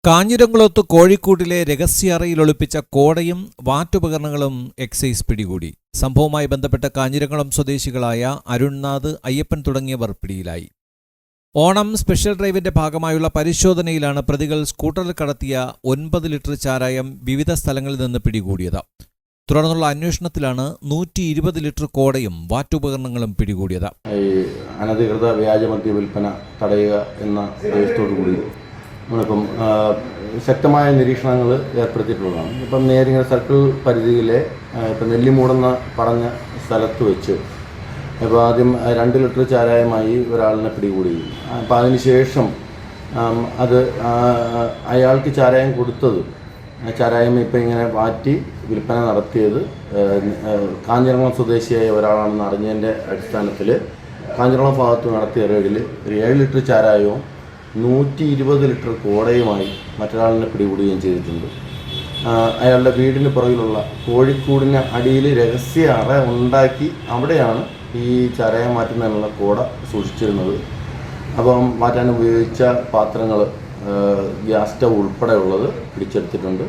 കാഞ്ഞിരംകുളത്ത് കോഴിക്കോട്ടിലെ രഹസ്യ അറയിൽ കോടയും വാറ്റുപകരണങ്ങളും എക്സൈസ് പിടികൂടി. സംഭവവുമായി ബന്ധപ്പെട്ട കാഞ്ഞിരംകുളം സ്വദേശികളായ അരുൺനാഥ്, അയ്യപ്പൻ തുടങ്ങിയവർ പിടിയിലായി. ഓണം സ്പെഷ്യൽ ഡ്രൈവിന്റെ ഭാഗമായുള്ള പരിശോധനയിലാണ് പ്രതികൾ സ്കൂട്ടറിൽ കടത്തിയ 9 ലിറ്റർ ചാരായം വിവിധ സ്ഥലങ്ങളിൽ നിന്ന് പിടികൂടിയത്. തുടർന്നുള്ള അന്വേഷണത്തിലാണ് 120 ലിറ്റർ കോടയും വാറ്റുപകരണങ്ങളും പിടികൂടിയത്. അനധികൃത വ്യാജമദ്യ വിൽപ്പന തടയുക എന്ന ഉദ്ദേശത്തോടുകൂടി നമ്മളിപ്പം ശക്തമായ നിരീക്ഷണങ്ങൾ ഏർപ്പെടുത്തിയിട്ടുള്ളതാണ്. ഇപ്പം നേരിങ്ങ സർക്കിൾ പരിധിയിലെ ഇപ്പം നെല്ലിമൂടെന്ന് പറഞ്ഞ സ്ഥലത്ത് വെച്ച് ഇപ്പോൾ ആദ്യം 2 ലിറ്റർ ചാരായമായി ഒരാളിനെ പിടികൂടി. അപ്പോൾ അതിനുശേഷം അത് അയാൾക്ക് ചാരായം കൊടുത്തത്, ചാരായം ഇപ്പം ഇങ്ങനെ വാറ്റി വിൽപ്പന നടത്തിയത് കാഞ്ഞിരംകുളം സ്വദേശിയായ ഒരാളാണെന്ന് അറിഞ്ഞതിൻ്റെ അടിസ്ഥാനത്തിൽ കാഞ്ഞിരംകുളം ഭാഗത്ത് നടത്തിയ റെയ്ഡിൽ ഒരു 7 ലിറ്റർ ചാരായവും 120 ലിറ്റർ കോടയുമായി മറ്റൊരാളിനെ പിടികൂടുകയും ചെയ്തിട്ടുണ്ട്. അയാളുടെ വീടിന് പുറകിലുള്ള കോഴിക്കൂടിന് അടിയിൽ രഹസ്യ അറ ഉണ്ടാക്കി അവിടെയാണ് ഈ ചാരായം മാറ്റുന്നതിനുള്ള കോട സൂക്ഷിച്ചിരുന്നത്. അപ്പം മാറ്റാൻ ഉപയോഗിച്ച പാത്രങ്ങൾ, ഗ്യാസ് സ്റ്റവ് ഉൾപ്പെടെയുള്ളത് പിടിച്ചെടുത്തിട്ടുണ്ട്.